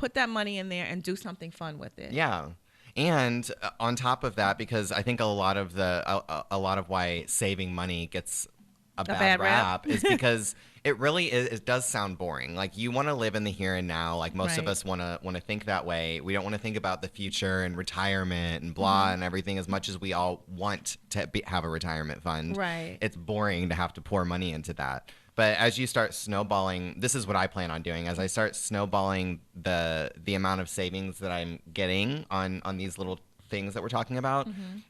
put that money in there and do something fun with it. Yeah. And on top of that, because I think a lot of why saving money gets a bad rap is because it really is. It does sound boring. Like, you want to live in the here and now. Like, most of us want to think that way. We don't want to think about the future and retirement and blah and everything as much as we all want to have a retirement fund. Right. It's boring to have to pour money into that. But as you start snowballing, this is what I plan on doing. As I start snowballing the amount of savings that I'm getting on these little things that we're talking about,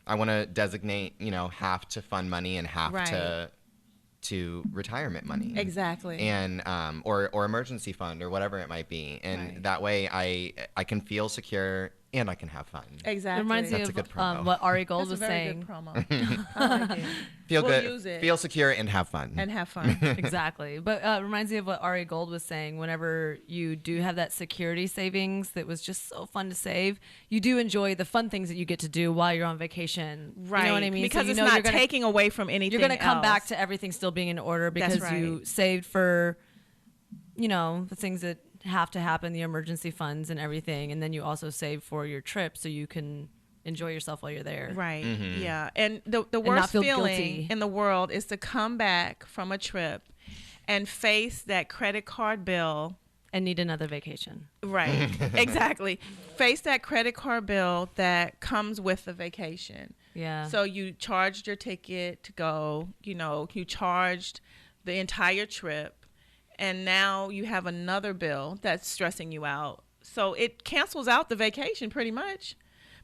I want to designate, half to fund money and half to retirement money. Exactly. And or emergency fund or whatever it might be. And that way I can feel secure and I can have fun. Exactly. It reminds me of what Ari Gold was saying. That's a very good promo. I like it. Feel We'll good, use it. feel secure, and have fun. Exactly. But it reminds me of what Ari Gold was saying. Whenever you do have that security savings that was just so fun to save, you do enjoy the fun things that you get to do while you're on vacation. Right. You know what I mean? Because it's not taking away from anything You're going to come else. back to everything still being in order because you saved for, the things that have to happen, the emergency funds and everything. And then you also save for your trip so you can enjoy yourself while you're there. Right. Yeah. And the worst feeling in the world is to come back from a trip and face that credit card bill and need another vacation. Right. Exactly. Face that credit card bill that comes with the vacation. Yeah. So you charged your ticket to go, you charged the entire trip, and now you have another bill that's stressing you out. So it cancels out the vacation pretty much,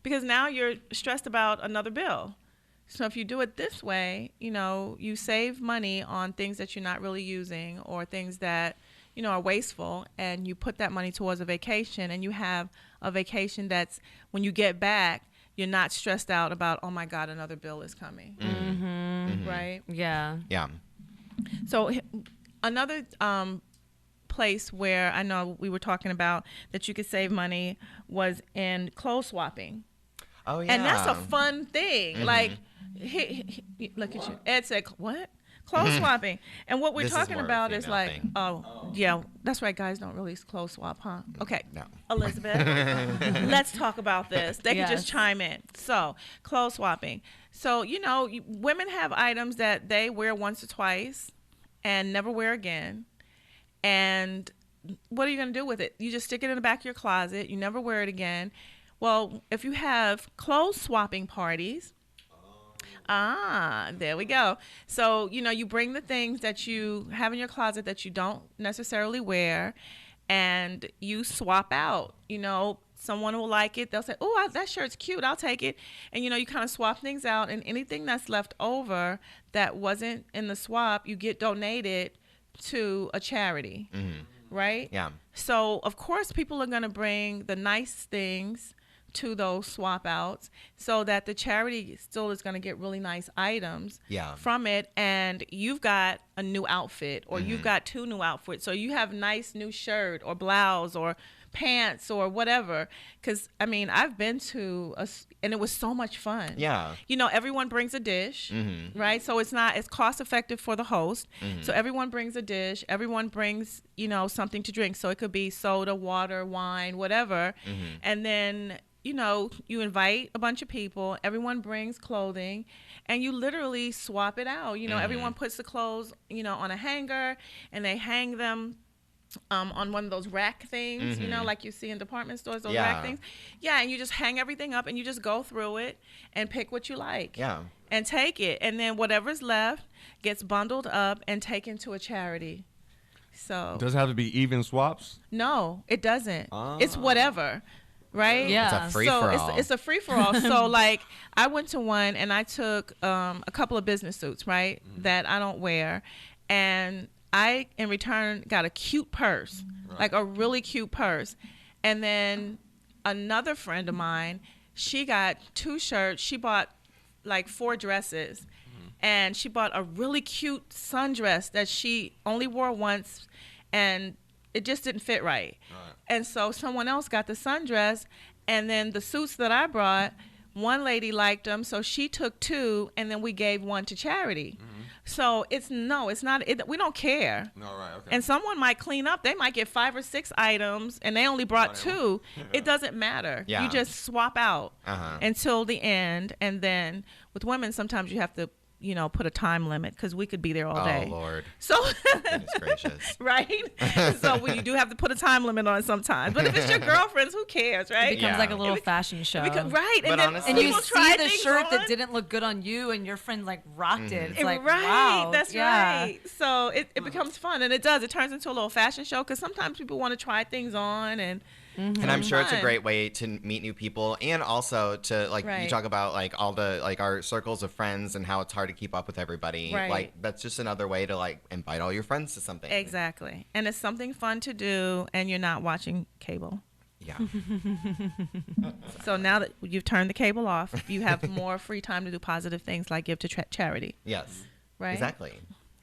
because now you're stressed about another bill. So if you do it this way, you save money on things that you're not really using or things that, are wasteful, and you put that money towards a vacation, and you have a vacation that's, when you get back, you're not stressed out about, oh my God, another bill is coming. Right? Yeah. Yeah. So another place where I know we were talking about that you could save money was in clothes swapping. Oh, yeah. And that's a fun thing. Like, look at you. Ed said, what? Clothes swapping. And what we're talking about is like, thing. Yeah, that's right. Guys don't really clothes swap, huh? Okay. No. Elizabeth, let's talk about this. They can just chime in. So, clothes swapping. So, women have items that they wear once or twice and never wear again. And what are you going to do with it? You just stick it in the back of your closet. You never wear it again. Well, if you have clothes swapping parties, there we go. So, you bring the things that you have in your closet that you don't necessarily wear, and you swap out. Someone will like it. They'll say, oh, that shirt's cute. I'll take it. And, you kind of swap things out, and anything that's left over that wasn't in the swap, you get donated to a charity, right? Yeah. So, of course, people are going to bring the nice things to those swap outs so that the charity still is going to get really nice items from it, and you've got a new outfit, or you've got two new outfits, so you have nice new shirt or blouse or pants or whatever. Because I've been to and it was so much fun. Everyone brings a dish, right? So it's cost effective for the host. So everyone brings a dish, everyone brings something to drink, so it could be soda, water, wine, whatever. And then you invite a bunch of people, everyone brings clothing, and you literally swap it out. Everyone puts the clothes on a hanger, and they hang them on one of those rack things, like you see in department stores, those rack things. Yeah, and you just hang everything up, and you just go through it and pick what you like. Yeah. And take it. And then whatever's left gets bundled up and taken to a charity. So does it have to be even swaps? No, it doesn't. It's whatever. Right? Yeah. It's a free-for-all. So it's a free-for-all. So, like, I went to one, and I took a couple of business suits, right, that I don't wear. And I, in return, got a cute purse, like a really cute purse. And then another friend of mine, she got 2 shirts. She bought, like, 4 dresses. And she bought a really cute sundress that she only wore once, and it just didn't fit right. And so someone else got the sundress, and then the suits that I brought, one lady liked them, so she took 2, and then we gave 1 to charity. So it's not. We don't care. No, right, okay. And someone might clean up. They might get 5 or 6 items, and they only brought 2. It doesn't matter. Yeah. You just swap out until the end, and then with women, sometimes you have to, put a time limit because we could be there all day. Oh, Lord. So, Goodness gracious. Right? So you do have to put a time limit on it sometimes. But if it's your girlfriends, who cares, right? It becomes like a little fashion show. Right. But honestly, and you see the shirt that didn't look good on you and your friend like rocked it. It's like, wow. That's right. So it becomes fun. And it does. It turns into a little fashion show because sometimes people want to try things on and and I'm sure it's a great way to meet new people, and also to you talk about all the our circles of friends and how it's hard to keep up with everybody. Right. That's just another way to invite all your friends to something. Exactly. And it's something fun to do, and you're not watching cable. Yeah. So now that you've turned the cable off, you have more free time to do positive things like give to charity. Yes. Right. Exactly.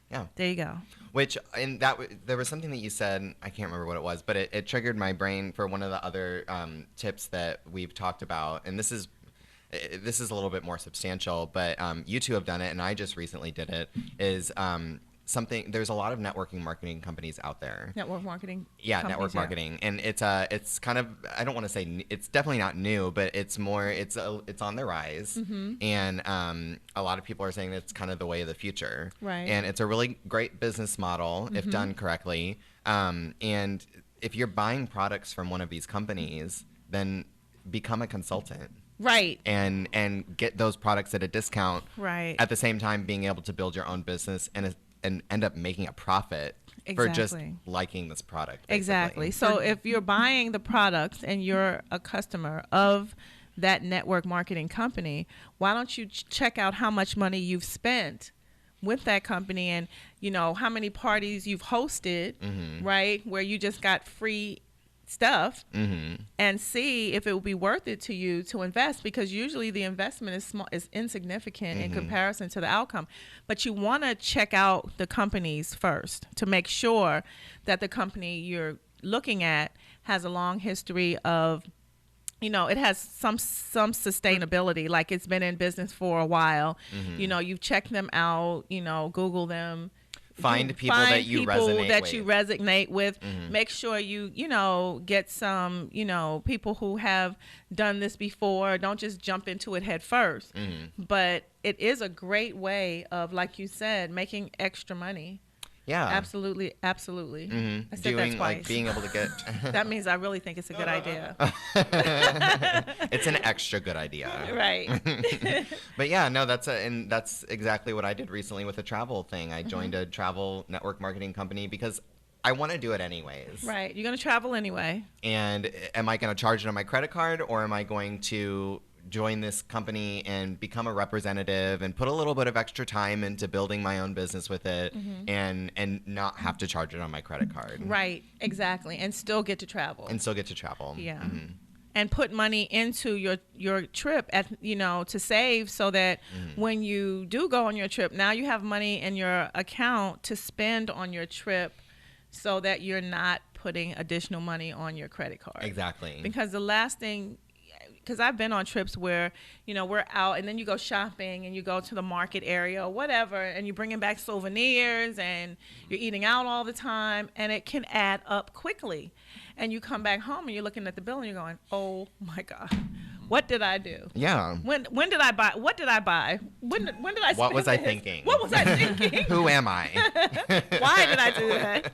Yeah. There you go. Which, and there was something that you said, I can't remember what it was, but it triggered my brain for one of the other tips that we've talked about. And this is a little bit more substantial, but you two have done it, and I just recently did it, is there's a lot of networking marketing companies out there. Network marketing. Yeah, network marketing, and it's kind of, I don't want to say it's definitely not new, but it's on the rise, and a lot of people are saying it's kind of the way of the future, right? And it's a really great business model if done correctly, and if you're buying products from one of these companies, then become a consultant. Right. And get those products at a discount. Right. At the same time, being able to build your own business and end up making a profit for just liking this product. Basically. Exactly. So if you're buying the products and you're a customer of that network marketing company, why don't you check out how much money you've spent with that company and, how many parties you've hosted, right, where you just got free stuff, and see if it will be worth it to you to invest, because usually the investment is insignificant in comparison to the outcome. But you want to check out the companies first to make sure that the company you're looking at has a long history of, it has some sustainability, like it's been in business for a while. You've checked them out, Google them. Find people that you resonate with. Make sure you get some people who have done this before. Don't just jump into it head first. But it is a great way of, like you said, making extra money. Yeah, absolutely. I said that twice. Being able to get that means I really think it's a good idea. It's an extra good idea, right? But yeah, no, and that's exactly what I did recently with a travel thing. I joined a travel network marketing company because I want to do it anyways. Right, you're going to travel anyway. And am I going to charge it on my credit card, or am I going to join this company and become a representative and put a little bit of extra time into building my own business with it, and not have to charge it on my credit card? Right, exactly. And still get to travel. Yeah. And put money into your trip to save, so that when you do go on your trip, now you have money in your account to spend on your trip, so that you're not putting additional money on your credit card. Exactly. Because the last thing, because I've been on trips where, we're out and then you go shopping and you go to the market area or whatever, and you're bringing back souvenirs and you're eating out all the time, and it can add up quickly. And you come back home and you're looking at the bill and you're going, oh my God, what did I do? Yeah. When did I buy? What did I buy? When did I spend What was I thinking? What was I thinking? Who am I? Why did I do that?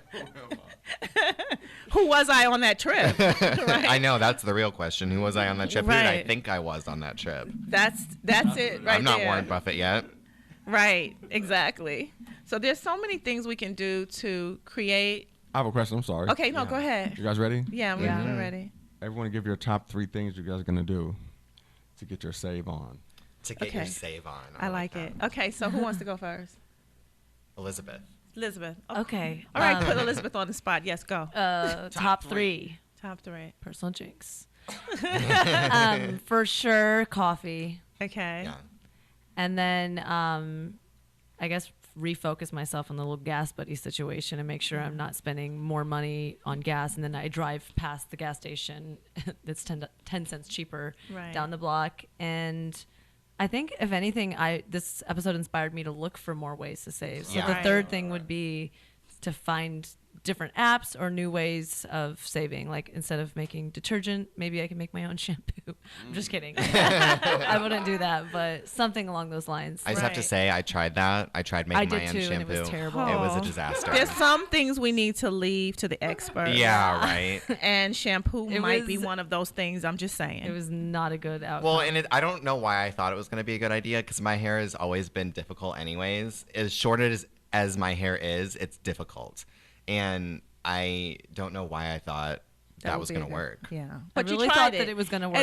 Who was I on that trip? Right? I know, that's the real question. Who was I on that trip? Who did I think I was on that trip? That's it right I'm not there. Warren Buffett yet. Right, exactly. So there's so many things we can do to create. I have a question. I'm sorry. Okay, no, go ahead. You guys ready? Yeah, we're ready. Everyone give your top 3 things you guys are going to do to get your save on. To get your save on. I like it. Okay, so who wants to go first? Elizabeth. Okay. All right, put Elizabeth on the spot. Yes, go. Top 3. Top 3. Personal jinx. For sure, coffee. Okay. Yeah. And then, I guess, refocus myself on the little gas buddy situation and make sure I'm not spending more money on gas. And then I drive past the gas station that's 10 cents cheaper down the block. And I think if anything, this episode inspired me to look for more ways to save. So the third thing would be to find different apps or new ways of saving. Like instead of making detergent, maybe I can make my own shampoo. I'm just kidding. I wouldn't do that, but something along those lines. I just have to say, I tried that. I tried making my own shampoo. And it was terrible. It was a disaster. There's some things we need to leave to the experts. Yeah, right. And shampoo might be one of those things. I'm just saying. It was not a good outcome. Well, and I don't know why I thought it was going to be a good idea, because my hair has always been difficult anyways. As short as my hair is, it's difficult. And I don't know why I thought that was going to work. Yeah. But I really thought that it was going to work.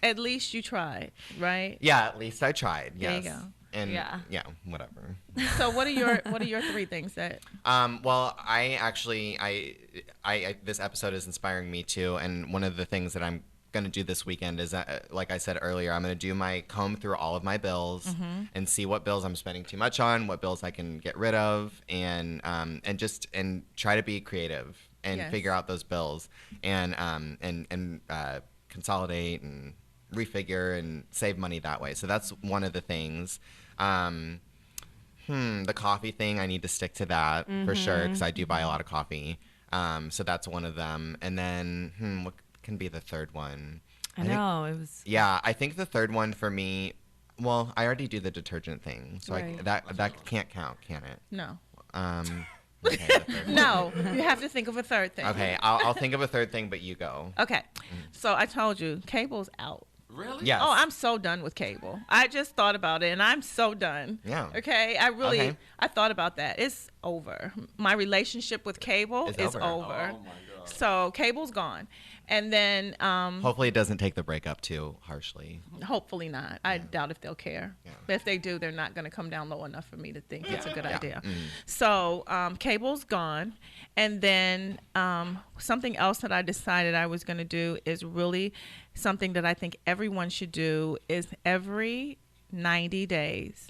At least you tried, right? Yeah, at least I tried. Yes. There you go. And yeah, whatever. So what are your three things that? Well, I this episode is inspiring me too, and one of the things that I'm going to do this weekend is, like I said earlier, I'm going to do my comb through all of my bills and see what bills I'm spending too much on, what bills I can get rid of, and try to be creative and figure out those bills and consolidate and refigure and save money that way. So that's one of the things. The coffee thing, I need to stick to that for sure, because I do buy a lot of coffee. So that's one of them. And then what can be the third one? I know, it was. Yeah, I think the third one for me. Well, I already do the detergent thing, so that can't count, can it? No. Okay, no, you have to think of a third thing. Okay, I'll think of a third thing, but you go. Okay, so I told you, cable's out. Really? Yes. Oh, I'm so done with cable. I just thought about it, and I'm so done. Yeah. Okay, I thought about that. It's over. My relationship with cable is over. Oh my God. So cable's gone. And then hopefully it doesn't take the breakup too harshly. Hopefully not. I doubt if they'll care. Yeah. But if they do, they're not going to come down low enough for me to think it's a good idea. So cable's gone. And then something else that I decided I was going to do is really something that I think everyone should do is every 90 days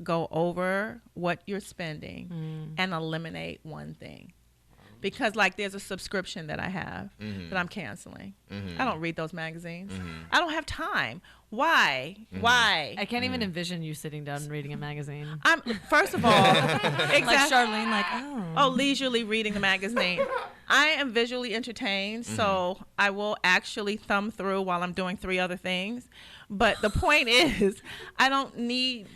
go over what you're spending and eliminate one thing. Because, like, there's a subscription that I have that I'm canceling. I don't read those magazines. I don't have time. Why? Why? I can't even envision you sitting down and reading a magazine. First of all, exactly. Like Charline, like, leisurely reading the magazine. I am visually entertained, so I will actually thumb through while I'm doing 3 other things. But the point is, I don't need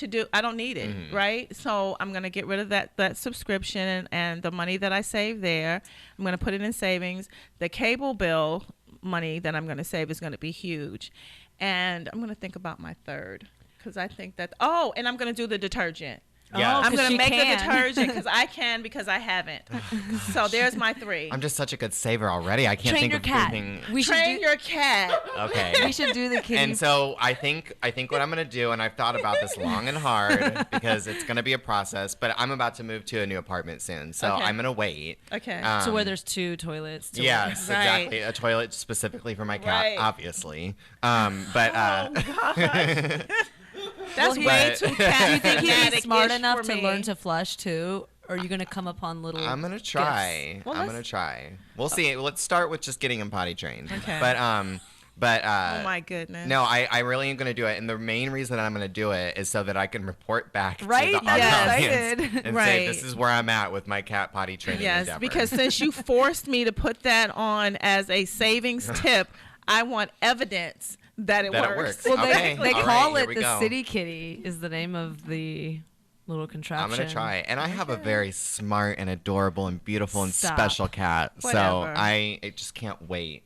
it, right? So I'm going to get rid of that subscription and the money that I save there. I'm going to put it in savings. The cable bill money that I'm going to save is going to be huge. And I'm going to think about my third, because I think that, and I'm going to do the detergent. Yeah. I'm going to make the detergent because I haven't. So there's my 3. I'm just such a good saver already. I can't think of anything. Train your cat. Okay. We should do the kitty. And so I think what I'm going to do, and I've thought about this long and hard because it's going to be a process, but I'm about to move to a new apartment soon. So I'm going to wait. Okay. So where there's 2 toilets. Yes, exactly. A toilet specifically for my cat, obviously. But oh, gosh. That's way too cat. Do you think he's smart enough to learn to flush too? Or are you going to come upon little I'm going to try. Well, I'm going to try. We'll see. Let's start with just getting him potty trained. Okay. But oh my goodness. No, I really am going to do it. And the main reason that I'm going to do it is so that I can report back to the audience and say, this is where I'm at with my cat potty training endeavor. Because since you forced me to put that on as a savings tip, I want evidence that it works. Well, they call it the City Kitty is the name of the little contraption. I'm going to try. And I have a very smart and adorable and beautiful and special cat. Whatever. So I just can't wait.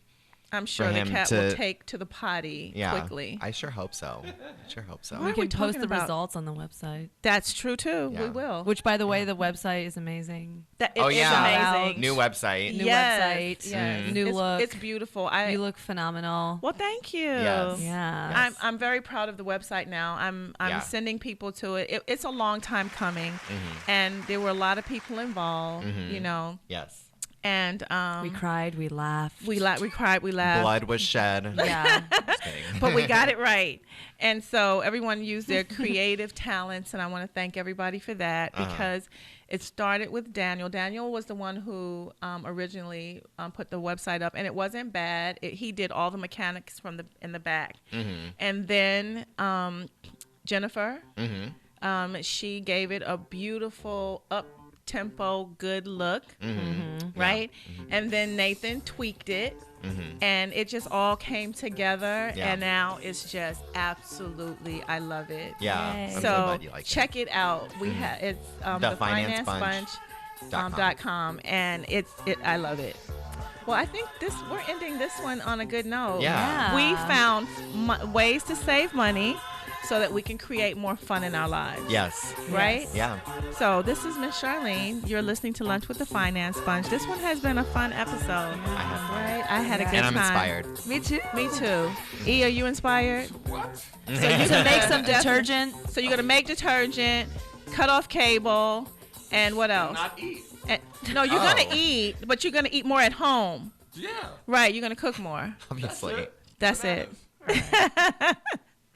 I'm sure the cat will take to the potty quickly. I sure hope so. We can post the results on the website. That's true, too. Yeah. We will. Which, by the way, the website is amazing. It is amazing. New website. New website. Yes. New look. It's beautiful. You look phenomenal. Well, thank you. Yes. Yeah. I'm very proud of the website now. I'm sending people to it. It's a long time coming, and there were a lot of people involved, you know. Yes. And we cried, we laughed. We cried, we laughed. Blood was shed. Yeah. But we got it right. And so everyone used their creative talents, and I want to thank everybody for that because It started with Daniel. Daniel was the one who originally put the website up, and it wasn't bad. He did all the mechanics in the back. And then Jennifer, she gave it a beautiful up-tempo, good look, right? And then Nathan tweaked it. And it just all came together, and now it's just absolutely, I love it. Yeah, so glad you like check it out. We have it's thefinancepunch.com, and I love it. Well, I think we're ending this one on a good note. Yeah. We found ways to save money so that we can create more fun in our lives. Yes. Right? Yeah. So this is Miss Charline. You're listening to Lunch with the Finance Bunch. This one has been a fun episode. I had fun. Right? I had a good time. And I'm inspired. Me too. Me too. E, are you inspired? What? So you're gonna make some detergent. So you're gonna make detergent, cut off cable, and what else? Not eat. No, you're gonna eat, but you're gonna eat more at home. Yeah. Right. You're gonna cook more. Obviously. That's it.